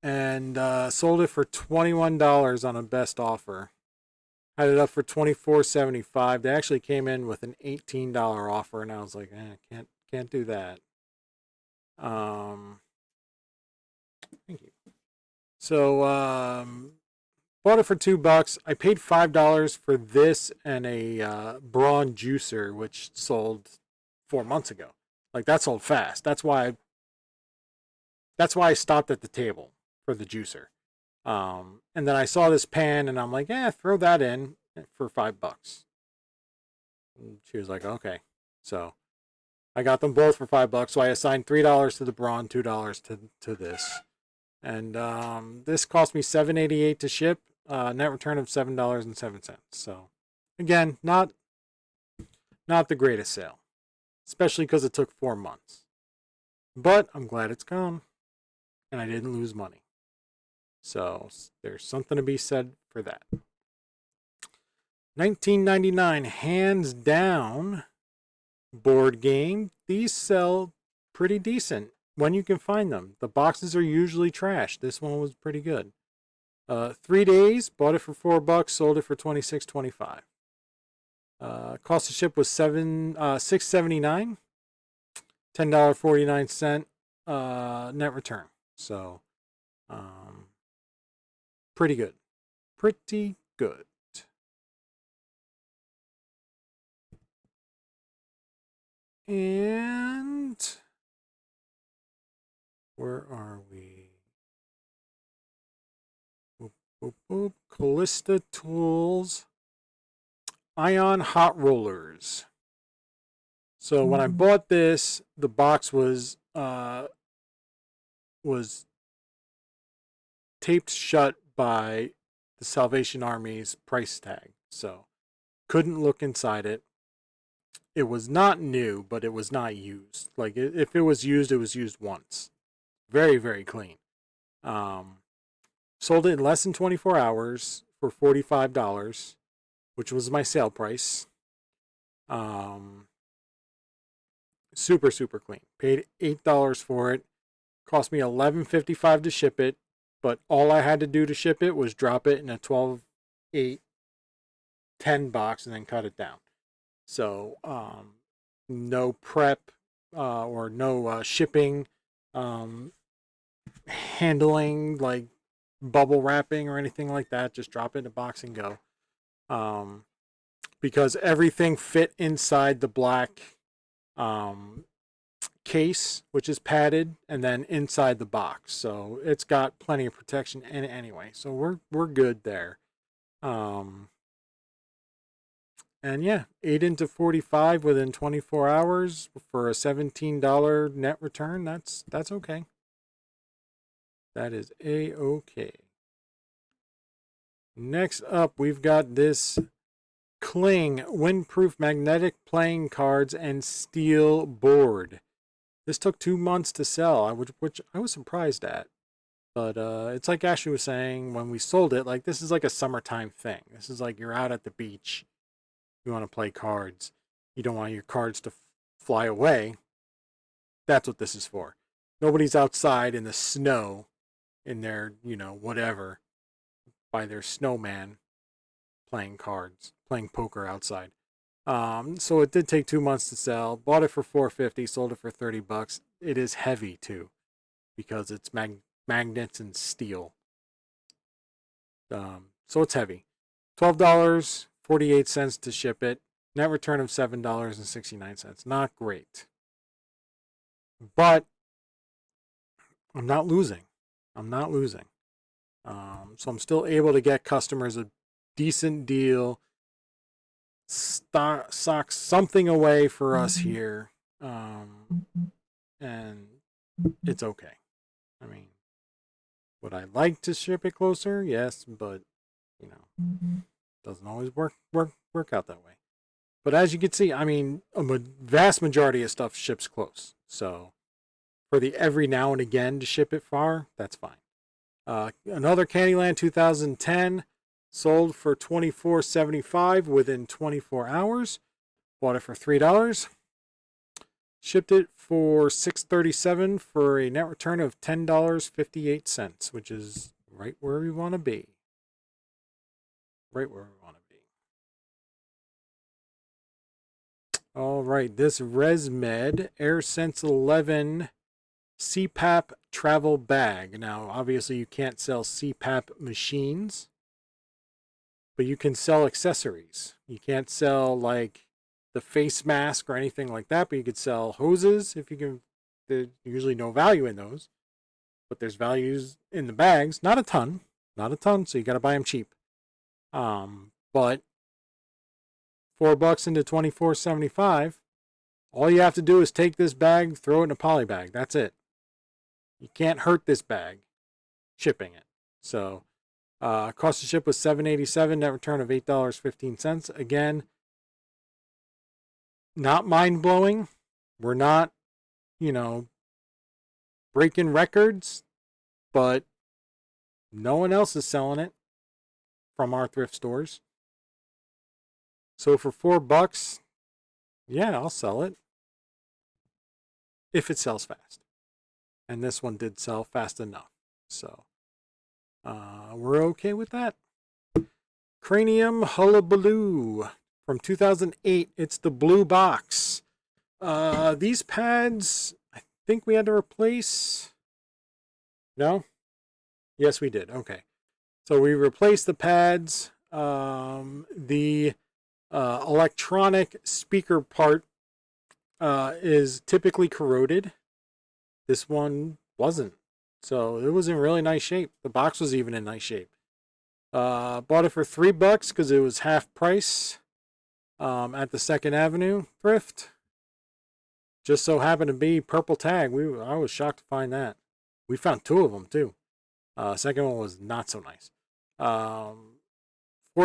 And sold it for $21 on a best offer. Had it up for $24.75. They actually came in with an $18 offer, and I was like, can't do that. Thank you. So bought it for $2. I paid $5 for this and a Braun juicer, which sold 4 months ago. Like that sold fast. That's why I stopped at the table for the juicer. And then I saw this pan and I'm like, throw that in for $5. And she was like, okay. So I got them both for $5. So I assigned $3 to the Braun, $2 to this. And this cost me $7.88 to ship. Net return of $7.07. So again, not the greatest sale, especially because it took 4 months. But I'm glad it's gone, and I didn't lose money. So there's something to be said for that. $19.99, hands down, board game. These sell pretty decent when you can find them. The boxes are usually trash. This one was pretty good. 3 days, bought it for $4, sold it for $26.25. Cost of ship was $6.79, $10.49 net return. So, pretty good. Pretty good. And where are we? Boop, boop, boop. Callista Tools. Ion Hot Rollers. So when I bought this, the box was taped shut by the Salvation Army's price tag. So couldn't look inside it. It was not new, but it was not used. Like if it was used once. Very, very clean. Sold it in less than 24 hours for $45, which was my sale price. Super, super clean. Paid $8 for it. Cost me $11.55 to ship it, but all I had to do to ship it was drop it in a 12, 8, 10 box and then cut it down. So no prep or no shipping, handling like bubble wrapping or anything like that. Just drop it in a box and go. Because everything fit inside the black case, which is padded, and then inside the box. So it's got plenty of protection in it anyway. So we're good there. And yeah, 8 into 45 within 24 hours for a $17 net return. That's okay. That is a-okay. Next up, we've got this Kling windproof magnetic playing cards and steel board. This took 2 months to sell, which I was surprised at. But it's like Ashley was saying when we sold it, like this is like a summertime thing. This is like you're out at the beach. You want to play cards. You don't want your cards to fly away. That's what this is for. Nobody's outside in the snow in their, whatever, by their snowman playing cards, playing poker outside. So it did take 2 months to sell. Bought it for $4.50, sold it for $30. It is heavy too, because it's magnets and steel. So it's heavy. $12.48 to ship it. Net return of $7.69. Not great. But I'm not losing. So I'm still able to get customers a decent deal, sock something away for us here. And it's okay. I mean, would I like to ship it closer? Yes, but doesn't always work out that way. But as you can see, I mean, vast majority of stuff ships close. So for the every now and again to ship it far, that's fine. Another Candyland 2010 sold for $24.75 within 24 hours. Bought it for $3. Shipped it for $6.37 for a net return of $10.58, which is right where we want to be. All right, this ResMed AirSense 11 CPAP travel bag. Now, obviously, you can't sell CPAP machines, but you can sell accessories. You can't sell like the face mask or anything like that, but you could sell hoses if you can. There's usually no value in those, but there's values in the bags. Not a ton, so you got to buy them cheap. But $4 into $24.75. All you have to do is take this bag, throw it in a poly bag. That's it. You can't hurt this bag shipping it. So, cost to ship was $7.87, net return of $8.15. Again, not mind blowing. We're not, breaking records, but no one else is selling it from our thrift stores. So for $4, yeah, I'll sell it if it sells fast. And this one did sell fast enough. So we're okay with that. Cranium Hullabaloo from 2008. It's the blue box. These pads, I think we had to replace. No? Yes, we did. Okay. So we replaced the pads. The electronic speaker part is typically corroded. This one wasn't. So it was in really nice shape. The box was even in nice shape. Bought it for $3 because it was half price at the 2nd Avenue thrift. Just so happened to be purple tag. I was shocked to find that. We found 2 of them too. Second one was not so nice. 4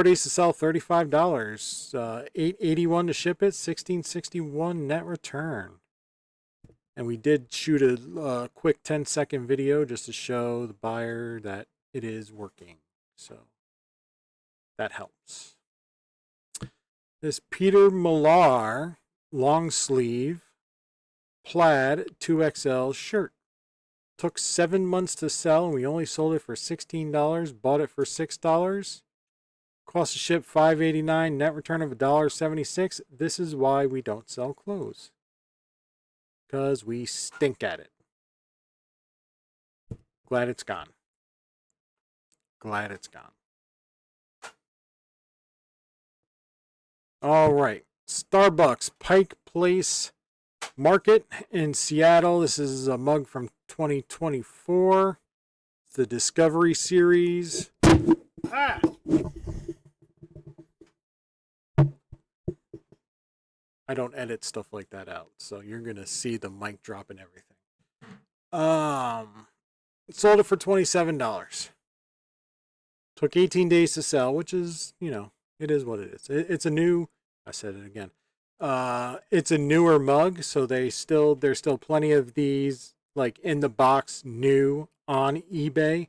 days to sell, $35. $8.81 to ship it, $16.61 net return. And we did shoot a quick 10-second video just to show the buyer that it is working. So that helps. This Peter Millar long sleeve plaid 2XL shirt. Took 7 months to sell, and we only sold it for $16. Bought it for $6. Cost to ship $5.89. Net return of $1.76. This is why we don't sell clothes. Because we stink at it. Glad it's gone. All right. Starbucks Pike Place Market in Seattle. This is a mug from 2024. It's the Discovery Series. I don't edit stuff like that out, so you're gonna see the mic drop and everything. Sold it for $27. Took 18 days to sell, which is, it is what it is. It's a new. I said it again. It's a newer mug, so there's still plenty of these like in the box new on eBay,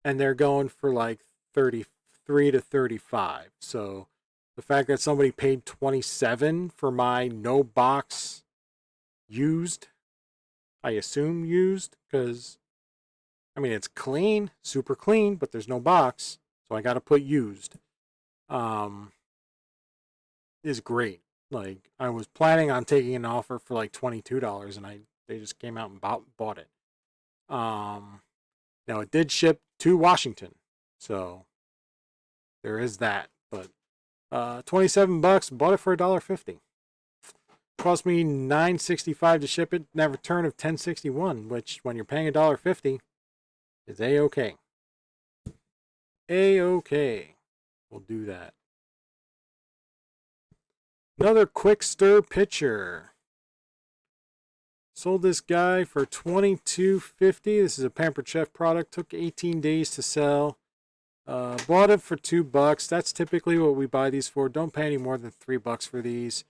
and they're going for like 33 to 35. So the fact that somebody paid $27 for my no box used, I assume used, because I mean it's clean, super clean, but there's no box, so I got to put used. Is great. Like I was planning on taking an offer for like $22, and they just came out and bought it. Now it did ship to Washington, so there is that. But $27, bought it for $1.50. Cost me $9.65 to ship it. Net return of $10.61, which when you're paying $1.50 is a-okay. A-okay. We'll do that. Another quick stir pitcher. Sold this guy for $22.50. This is a Pampered Chef product. Took 18 days to sell. Bought it for $2. That's typically what we buy these for. Don't pay any more than $3 for these.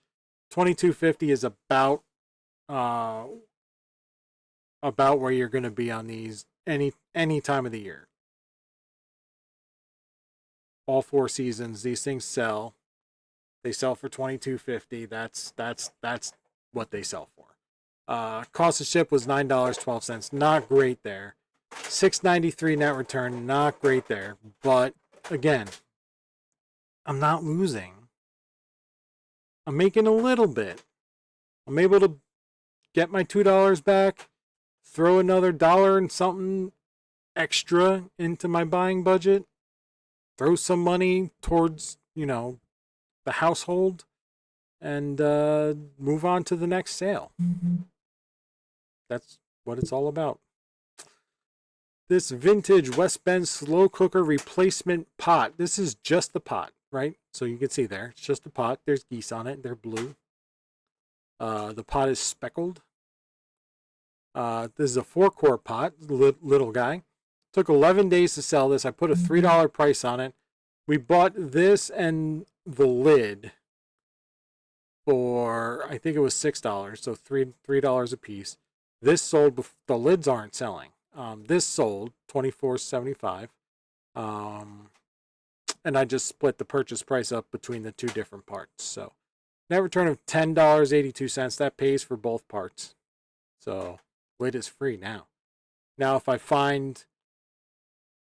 $22.50 is about where you're going to be on these any time of the year. All 4 seasons, these things sell. They sell for $22.50. That's what they sell for. Cost of ship was $9.12. Not great there. $6.93 net return. Not great there. But again, I'm not losing. I'm making a little bit. I'm able to get my $2 back, throw another $1 and something extra into my buying budget, throw some money towards, the household, and move on to the next sale. That's what it's all about. This vintage West Bend slow cooker replacement pot. This is just the pot, right? So you can see there, it's just a pot. There's geese on it. They're blue. The pot is speckled. This is a 4-quart pot, little guy. Took 11 days to sell this. I put a $3 price on it. We bought this and the lid for, I think it was $6, so $3 a piece. This sold, the lids aren't selling. This sold $24.75. And I just split the purchase price up between the 2 different parts. So net return of $10.82. That pays for both parts. So lid is free now. Now if I find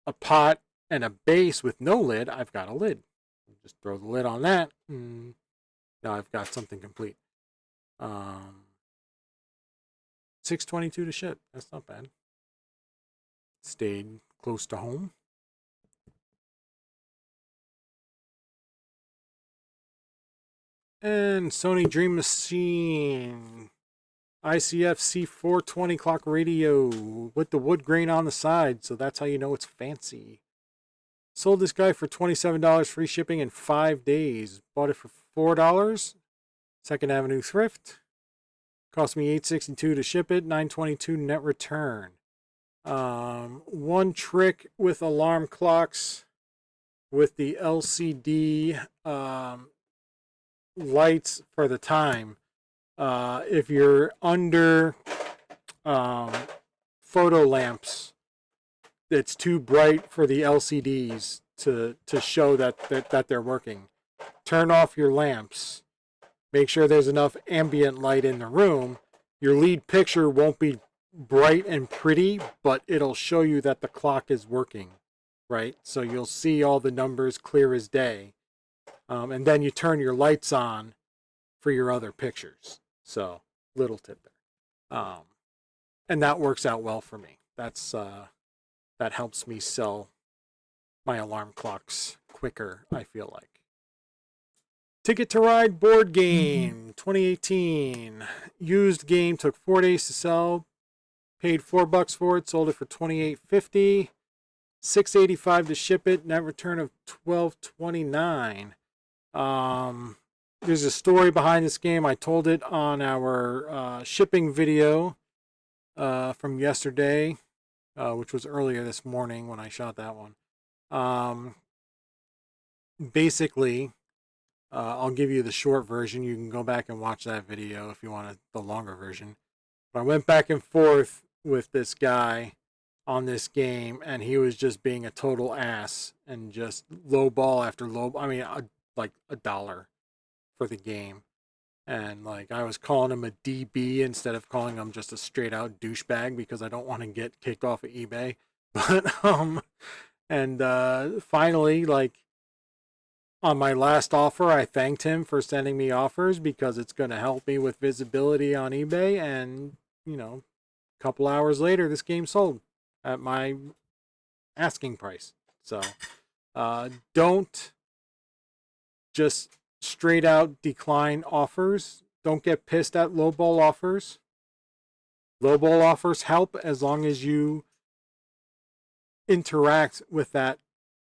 a pot and a base with no lid, I've got a lid. Just throw the lid on that, and now I've got something complete. $6.22 to ship. That's not bad. Stayed close to home. And Sony Dream Machine ICF C420 clock radio with the wood grain on the side, so that's how you know it's fancy. Sold this guy for $27, free shipping in 5 days. Bought it for $4. 2nd Avenue Thrift. Cost me $8.62 to ship it, $9.22 net return. One trick with alarm clocks with the LCD lights for the time. If you're under photo lamps, it's too bright for the LCDs to show that they're working. Turn off your lamps. Make sure there's enough ambient light in the room. Your lead picture won't be bright and pretty, but it'll show you that the clock is working, right? So you'll see all the numbers clear as day. And then you turn your lights on for your other pictures. So, little tip there. And that works out well for me. That helps me sell my alarm clocks quicker, I feel like. Ticket to Ride board game, 2018. Used game, took 4 days to sell. Paid $4 for it, sold it for $28.50. $6.85 to ship it, net return of $12.29. There's a story behind this game. I told it on our shipping video from yesterday, which was earlier this morning when I shot that one. Basically, I'll give you the short version. You can go back and watch that video if you want the longer version. But I went back and forth with this guy on this game, and he was just being a total ass and just low ball after low. I mean, like $1 for the game, and like I was calling him a DB instead of calling him just a straight out douchebag because I don't want to get kicked off of eBay. But finally, like on my last offer, I thanked him for sending me offers because it's going to help me with visibility on eBay, and a couple hours later, this game sold at my asking price. So don't just straight out decline offers. Don't get pissed at lowball offers. Lowball offers help as long as you interact with that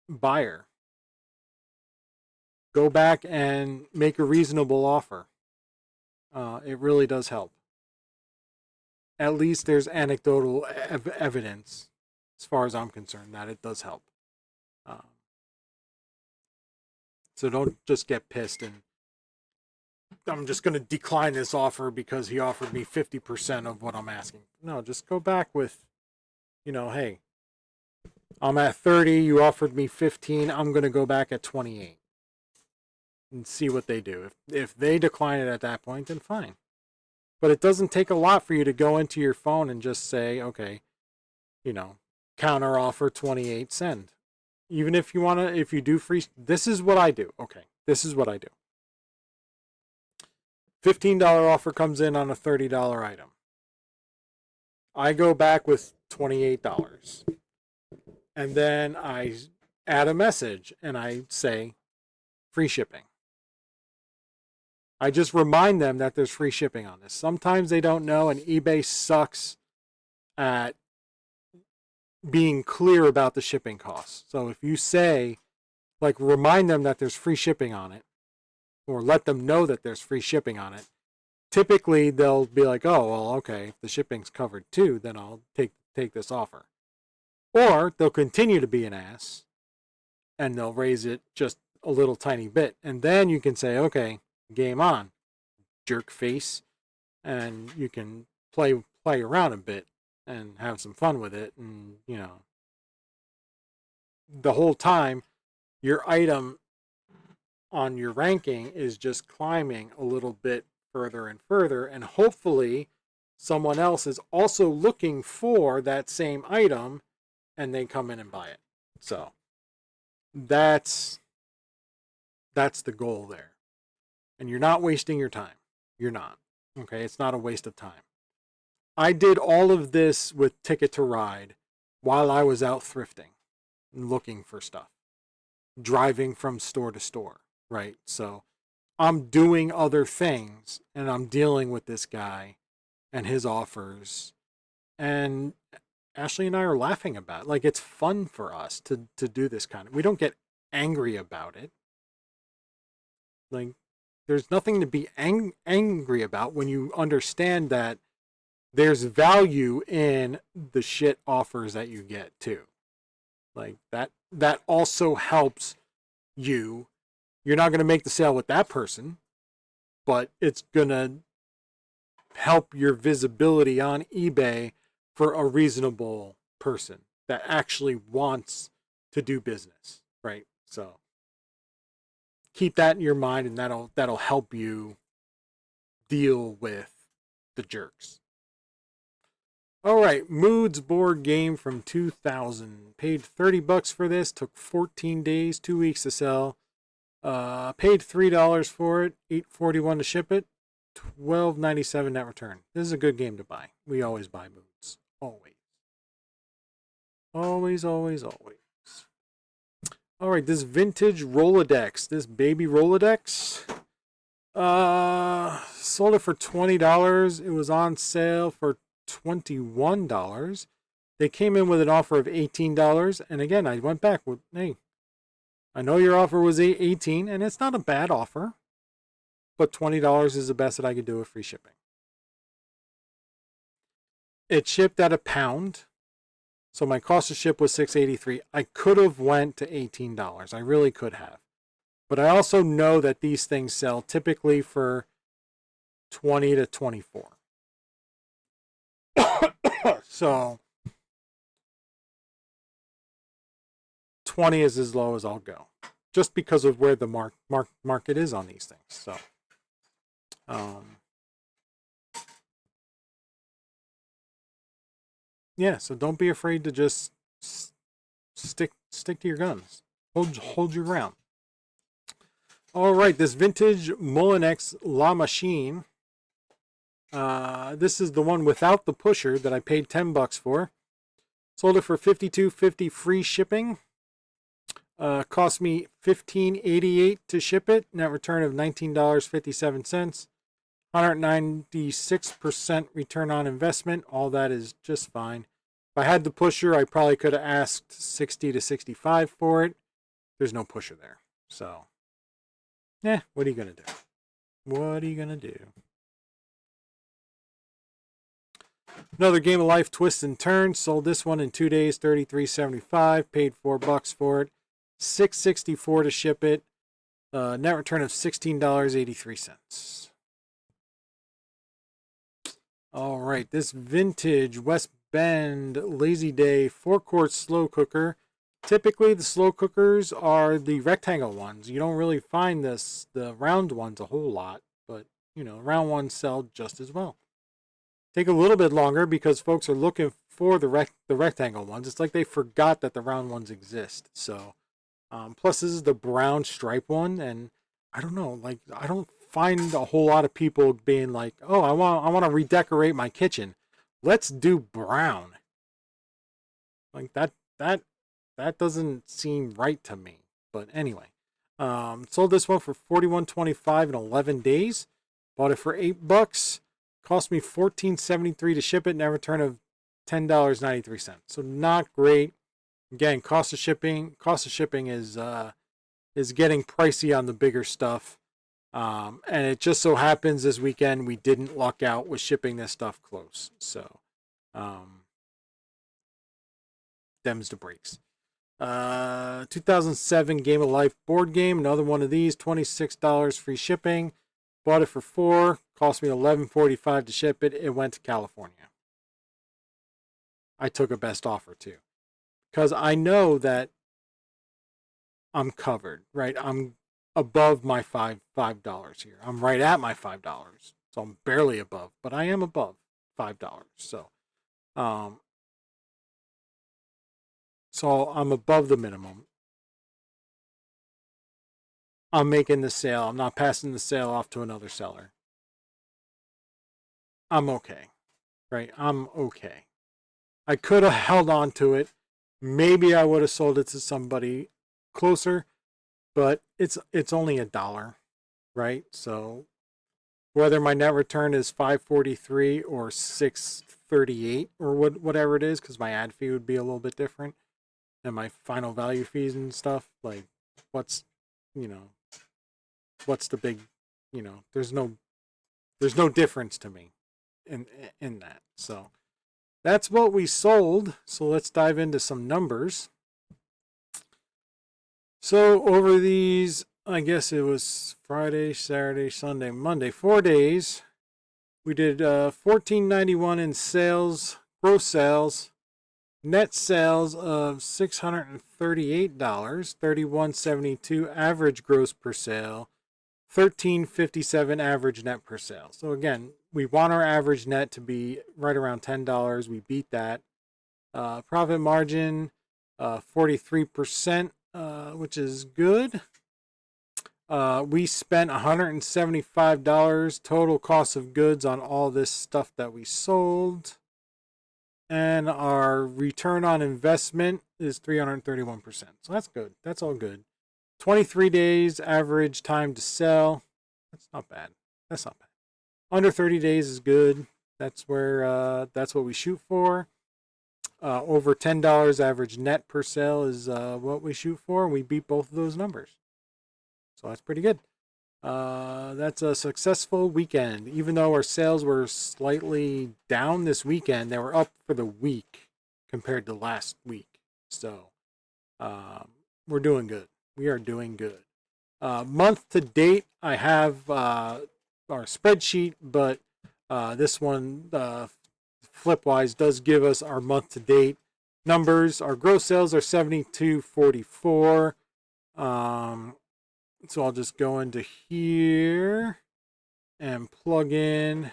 buyer. Go back and make a reasonable offer. It really does help. At least there's anecdotal evidence, as far as I'm concerned, that it does help. So don't just get pissed and I'm just going to decline this offer because he offered me 50% of what I'm asking. No, just go back with, hey, I'm at 30, you offered me 15, I'm going to go back at 28 and see what they do. If they decline it at that point, then fine. But it doesn't take a lot for you to go into your phone and just say, okay, counter offer 28, send. Even if you do free, this is what I do. Okay, this is what I do. $15 offer comes in on a $30 item. I go back with $28. And then I add a message and I say free shipping. I just remind them that there's free shipping on this. Sometimes they don't know, and eBay sucks at being clear about the shipping costs. So if you say, remind them that there's free shipping on it, or let them know that there's free shipping on it, typically they'll be like, oh, well, okay, if the shipping's covered too, then I'll take this offer. Or they'll continue to be an ass, and they'll raise it just a little tiny bit. And then you can say, okay, game on, jerk face, and you can play around a bit and have some fun with it. And, the whole time, your item on your ranking is just climbing a little bit further and further, and hopefully someone else is also looking for that same item and they come in and buy it. So that's the goal there. And you're not wasting your time. You're not. Okay, it's not a waste of time. I did all of this with Ticket to Ride while I was out thrifting and looking for stuff, driving from store to store, right? So I'm doing other things and I'm dealing with this guy and his offers. And Ashley and I are laughing about it. It's fun for us to do this kind of. We don't get angry about it. There's nothing to be angry about when you understand that there's value in the shit offers that you get too. That also helps you. You're not going to make the sale with that person, but it's going to help your visibility on eBay for a reasonable person that actually wants to do business, right? So keep that in your mind, and that'll help you deal with the jerks. All right, Moods board game from 2000. Paid $30 for this. Took 14 days, 2 weeks to sell. Paid $3 for it. $8.41 to ship it. $12.97 net return. This is a good game to buy. We always buy Moods. Always. Always, always, always. All right, this vintage Rolodex. This baby Rolodex. Sold it for $20. It was on sale for $21. They came in with an offer of $18. And again, I went back with, hey, I know your offer was $18, and it's not a bad offer, but $20 is the best that I could do with free shipping. It shipped at £1, so my cost to ship was $6.83. I could have went to $18. I really could have. But I also know that these things sell typically for $20 to $24. So 20 is as low as I'll go, just because of where the market is on these things. So, yeah. So don't be afraid to just stick to your guns. Hold your ground. All right, this vintage Molinex La Machine. This is the one without the pusher that I paid $10 for. Sold it for $52.50 free shipping. Cost me $15.88 to ship it. Net return of $19.57. 196% return on investment. All that is just fine. If I had the pusher, I probably could have asked 60 to 65 for it. There's no pusher there. So, what are you going to do? What are you going to do? Another Game of Life Twists and Turns. Sold this one in 2 days, $33.75. Paid $4 for it. $6.64 to ship it. Net return of $16.83. All right, this vintage West Bend Lazy Day 4-quart slow cooker. Typically, the slow cookers are the rectangle ones. You don't really find the round ones a whole lot, but round ones sell just as well. Take a little bit longer because folks are looking for the rectangle ones. It's like they forgot that the round ones exist. So, plus this is the brown stripe one, and I don't know, like I don't find a whole lot of people being like, "Oh, I want to redecorate my kitchen. Let's do brown." Like that doesn't seem right to me. But anyway, sold this one for $41.25 in 11 days. Bought it for $8. Cost me $14.73 to ship it. Net return of $10.93. So not great. Again, cost of shipping is getting pricey on the bigger stuff. And it just so happens this weekend we didn't luck out with shipping this stuff close. So, them's the breaks. 2007 Game of Life board game. Another one of these. $26 free shipping. Bought it for $4. Cost me $11.45 to ship it. It went to California. I took a best offer too, because I know that I'm covered, right? I'm above my $5 here. I'm right at my $5, so I'm barely above, but I am above $5. So, so I'm above the minimum. I'm making the sale. I'm not passing the sale off to another seller. I'm okay, right? I'm okay. I could have held on to it. Maybe I would have sold it to somebody closer, but it's only $1, right? So whether my net return is $5.43 or $6.38 or whatever it is, because my ad fee would be a little bit different, and my final value fees and stuff, like what's the big, there's no difference to me in that. So that's what we sold. So let's dive into some numbers. So over these, I guess it was Friday, Saturday, Sunday, Monday, 4 days, we did $14.91 in sales, gross sales, net sales of $638, $31.72 average gross per sale, $13.57 average net per sale. So again, we want our average net to be right around $10. We beat that. Profit margin, 43%, which is good. We spent $175 total cost of goods on all this stuff that we sold. And our return on investment is 331%. So that's good. That's all good. 23 days average time to sell. That's not bad. Under 30 days is good. That's what we shoot for. Over $10 average net per sale is what we shoot for. And we beat both of those numbers. So that's pretty good. That's a successful weekend. Even though our sales were slightly down this weekend, they were up for the week compared to last week. So we're doing good. We are doing good. Month to date, I have our spreadsheet, but this one, Flipwise, does give us our month to date numbers. Our gross sales are $72.44. So I'll just go into here and plug in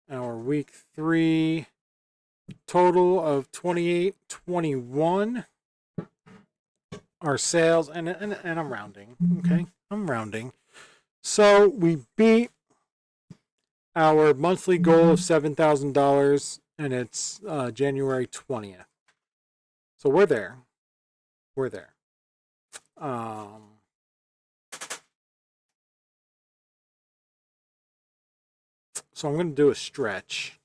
our week 3 total of $28.21. Our sales, and I'm rounding, okay? I'm rounding. So we beat our monthly goal of $7,000, and it's January 20th. So we're there. So I'm going to do a stretch.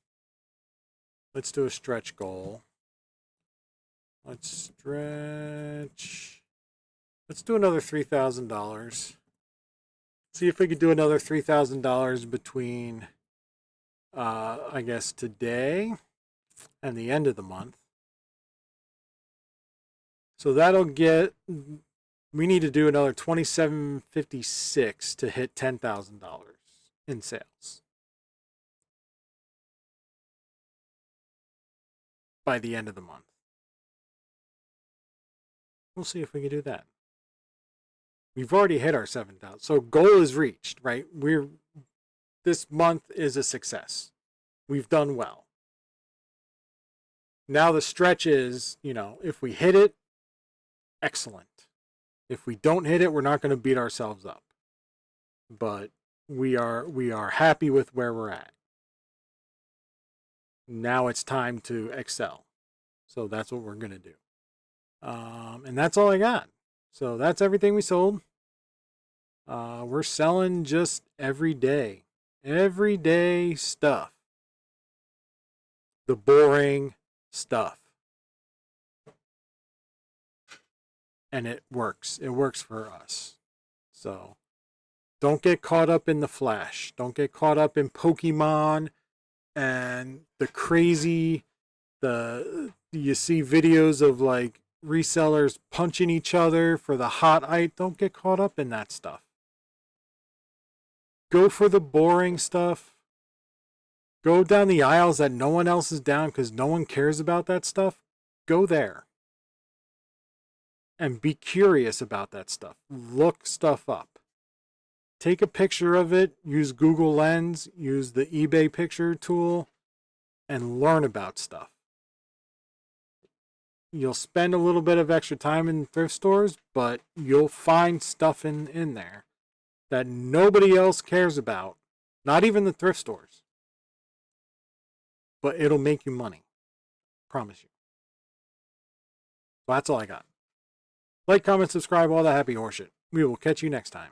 Let's do a stretch goal. Let's stretch. Let's do another $3,000. See if we could do another $3,000 between, I guess, today and the end of the month. So that'll get, we need to do another $2,756 to hit $10,000 in sales by the end of the month. We'll see if we can do that. We've already hit our 7,000. So goal is reached, right? This month is a success. We've done well. Now the stretch is, if we hit it, excellent. If we don't hit it, we're not going to beat ourselves up. But we are happy with where we're at. Now it's time to excel. So that's what we're going to do. And that's all I got. So that's everything we sold. We're selling just everyday stuff. The boring stuff. And it works. It works for us. So don't get caught up in the flash. Don't get caught up in Pokemon and the crazy, you see videos of like resellers punching each other for the hot item. Don't get caught up in that stuff. Go for the boring stuff. Go down the aisles that no one else is down because no one cares about that stuff. Go there. And be curious about that stuff. Look stuff up. Take a picture of it. Use Google Lens. Use the eBay picture tool. And learn about stuff. You'll spend a little bit of extra time in thrift stores, but you'll find stuff in there that nobody else cares about. Not even the thrift stores. But it'll make you money. Promise you. So that's all I got. Like, comment, subscribe, all that happy horseshit. We will catch you next time.